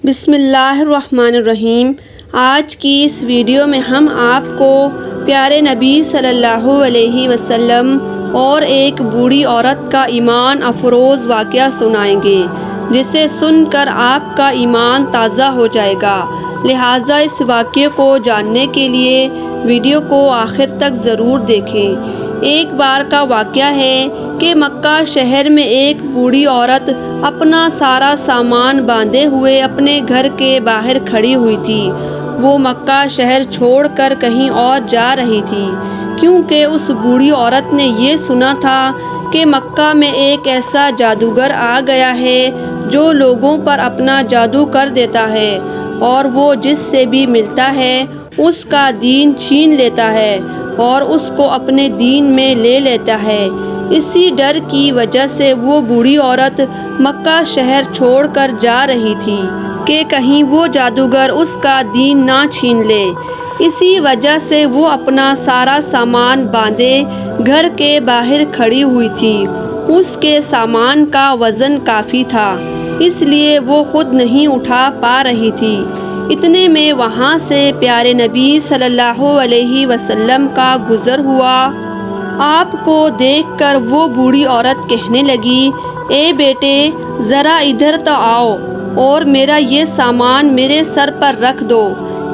بسم اللہ الرحمن الرحیم۔ آج کی اس ویڈیو میں ہم آپ کو پیارے نبی صلی اللہ علیہ وسلم اور ایک بوڑھی عورت کا ایمان افروز واقعہ سنائیں گے، جسے سن کر آپ کا ایمان تازہ ہو جائے گا۔ لہٰذا اس واقعے کو جاننے کے لیے ویڈیو کو آخر تک ضرور دیکھیں۔ ایک بار کا واقعہ ہے کہ مکہ شہر میں ایک بوڑھی عورت اپنا سارا سامان باندھے ہوئے اپنے گھر کے باہر کھڑی ہوئی تھی۔ وہ مکہ شہر چھوڑ کر کہیں اور جا رہی تھی، کیونکہ اس بوڑھی عورت نے یہ سنا تھا کہ مکہ میں ایک ایسا جادوگر آ گیا ہے جو لوگوں پر اپنا جادو کر دیتا ہے، اور وہ جس سے بھی ملتا ہے اس کا دین چھین لیتا ہے اور اس کو اپنے دین میں لے لیتا ہے۔ اسی ڈر کی وجہ سے وہ بوڑھی عورت مکہ شہر چھوڑ کر جا رہی تھی کہ کہیں وہ جادوگر اس کا دین نہ چھین لے۔ اسی وجہ سے وہ اپنا سارا سامان باندھے گھر کے باہر کھڑی ہوئی تھی۔ اس کے سامان کا وزن کافی تھا، اس لیے وہ خود نہیں اٹھا پا رہی تھی۔ اتنے میں وہاں سے پیارے نبی صلی اللہ علیہ وسلم کا گزر ہوا۔ آپ کو دیکھ کر وہ بوڑھی عورت کہنے لگی، اے بیٹے، ذرا ادھر تو آؤ اور میرا یہ سامان میرے سر پر رکھ دو۔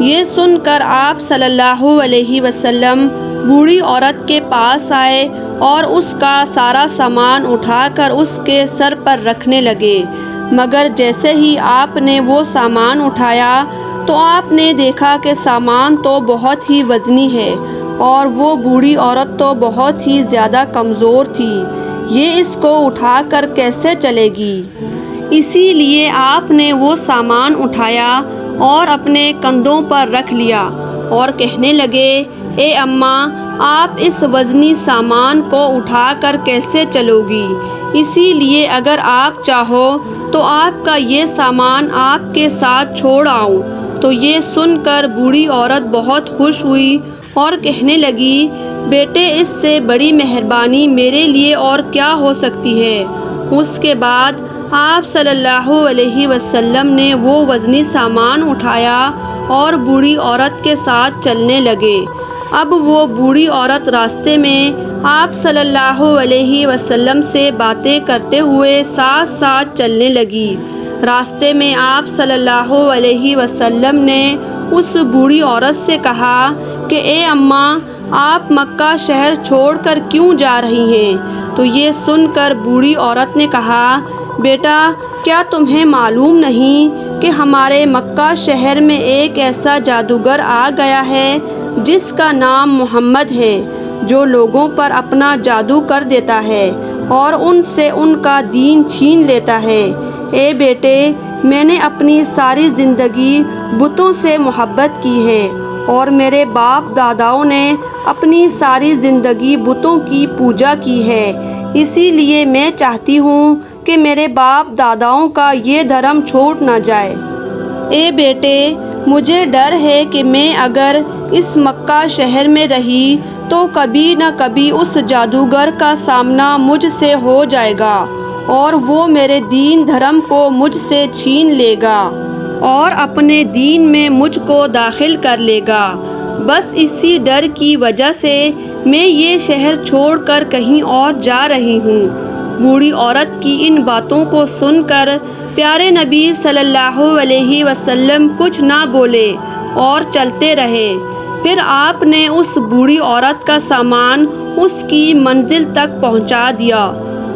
یہ سن کر آپ صلی اللہ علیہ وسلم بوڑھی عورت کے پاس آئے اور اس کا سارا سامان اٹھا کر اس کے سر پر رکھنے لگے، مگر جیسے ہی آپ نے وہ سامان اٹھایا تو آپ نے دیکھا کہ سامان تو بہت ہی وزنی ہے اور وہ بوڑھی عورت تو بہت ہی زیادہ کمزور تھی، یہ اس کو اٹھا کر کیسے چلے گی؟ اسی لیے آپ نے وہ سامان اٹھایا اور اپنے کندھوں پر رکھ لیا اور کہنے لگے، اے اماں، آپ اس وزنی سامان کو اٹھا کر کیسے چلو گی؟ اسی لیے اگر آپ چاہو تو آپ کا یہ سامان آپ کے ساتھ چھوڑ آؤں۔ تو یہ سن کر بوڑھی عورت بہت خوش ہوئی اور کہنے لگی، بیٹے، اس سے بڑی مہربانی میرے لیے اور کیا ہو سکتی ہے؟ اس کے بعد آپ صلی اللہ علیہ وسلم نے وہ وزنی سامان اٹھایا اور بوڑھی عورت کے ساتھ چلنے لگے۔ اب وہ بوڑھی عورت راستے میں آپ صلی اللہ علیہ وسلم سے باتیں کرتے ہوئے ساتھ ساتھ چلنے لگی۔ راستے میں آپ صلی اللہ علیہ وسلم نے اس بوڑھی عورت سے کہا کہ اے اماں، آپ مکہ شہر چھوڑ کر کیوں جا رہی ہیں؟ تو یہ سن کر بوڑھی عورت نے کہا، بیٹا، کیا تمہیں معلوم نہیں کہ ہمارے مکہ شہر میں ایک ایسا جادوگر آ گیا ہے جس کا نام محمد ہے، جو لوگوں پر اپنا جادو کر دیتا ہے اور ان سے ان کا دین چھین لیتا ہے۔ اے بیٹے، میں نے اپنی ساری زندگی بتوں سے محبت کی ہے اور میرے باپ داداؤں نے اپنی ساری زندگی بتوں کی پوجا کی ہے، اسی لیے میں چاہتی ہوں کہ میرے باپ داداؤں کا یہ دھرم چھوٹ نہ جائے۔ اے بیٹے، مجھے ڈر ہے کہ میں اگر اس مکہ شہر میں رہی تو کبھی نہ کبھی اس جادوگر کا سامنا مجھ سے ہو جائے گا اور وہ میرے دین دھرم کو مجھ سے چھین لے گا اور اپنے دین میں مجھ کو داخل کر لے گا۔ بس اسی ڈر کی وجہ سے میں یہ شہر چھوڑ کر کہیں اور جا رہی ہوں۔ بوڑھی عورت کی ان باتوں کو سن کر پیارے نبی صلی اللہ علیہ وسلم کچھ نہ بولے اور چلتے رہے۔ پھر آپ نے اس بوڑھی عورت کا سامان اس کی منزل تک پہنچا دیا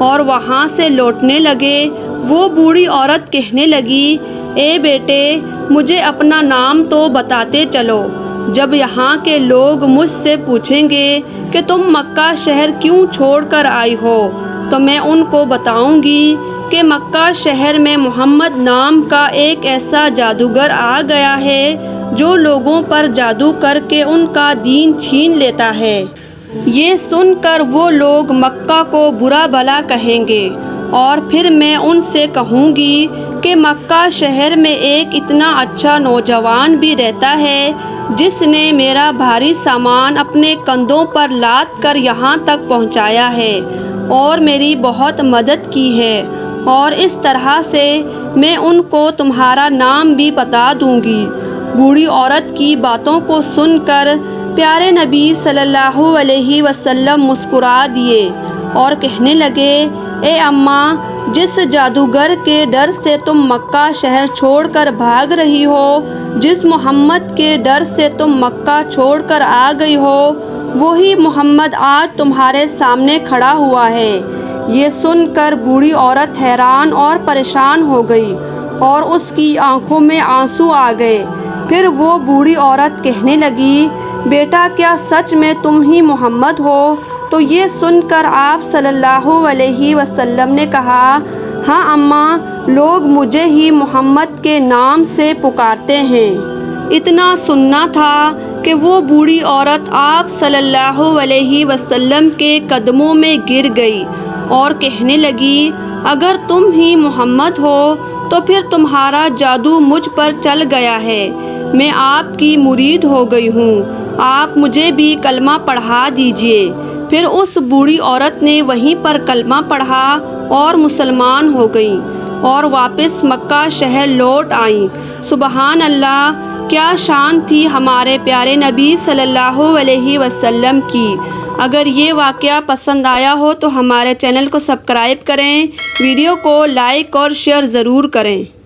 اور وہاں سے لوٹنے لگے۔ وہ بوڑھی عورت کہنے لگی، اے بیٹے، مجھے اپنا نام تو بتاتے چلو۔ جب یہاں کے لوگ مجھ سے پوچھیں گے کہ تم مکہ شہر کیوں چھوڑ کر آئی ہو، تو میں ان کو بتاؤں گی کہ مکہ شہر میں محمد نام کا ایک ایسا جادوگر آ گیا ہے جو لوگوں پر جادو کر کے ان کا دین چھین لیتا ہے۔ یہ سن کر وہ لوگ مکہ کو برا بھلا کہیں گے اور پھر میں ان سے کہوں گی کہ مکہ شہر میں ایک اتنا اچھا نوجوان بھی رہتا ہے جس نے میرا بھاری سامان اپنے کندھوں پر لاد کر یہاں تک پہنچایا ہے اور میری بہت مدد کی ہے، اور اس طرح سے میں ان کو تمہارا نام بھی بتا دوں گی۔ بوڑھی عورت کی باتوں کو سن کر پیارے نبی صلی اللہ علیہ وسلم مسکرا دیے اور کہنے لگے، اے اماں، جس جادوگر کے ڈر سے تم مکہ شہر چھوڑ کر بھاگ رہی ہو، جس محمد کے ڈر سے تم مکہ چھوڑ کر آ گئی ہو، وہی محمد آج تمہارے سامنے کھڑا ہوا ہے۔ یہ سن کر بوڑھی عورت حیران اور پریشان ہو گئی اور اس کی آنکھوں میں آنسو آ گئے۔ پھر وہ بوڑھی عورت کہنے لگی، بیٹا، کیا سچ میں تم ہی محمد ہو؟ تو یہ سن کر آپ صلی اللہ علیہ وسلم نے کہا، ہاں اماں، لوگ مجھے ہی محمد کے نام سے پکارتے ہیں۔ اتنا سننا تھا کہ وہ بوڑھی عورت آپ صلی اللہ علیہ وسلم کے قدموں میں گر گئی اور کہنے لگی، اگر تم ہی محمد ہو تو پھر تمہارا جادو مجھ پر چل گیا ہے، میں آپ کی مرید ہو گئی ہوں، آپ مجھے بھی کلمہ پڑھا دیجیے۔ پھر اس بوڑھی عورت نے وہیں پر کلمہ پڑھا اور مسلمان ہو گئیں اور واپس مکہ شہر لوٹ آئیں۔ سبحان اللہ! کیا شان تھی ہمارے پیارے نبی صلی اللہ علیہ وسلم کی۔ اگر یہ واقعہ پسند آیا ہو تو ہمارے چینل کو سبسکرائب کریں، ویڈیو کو لائک اور شیئر ضرور کریں۔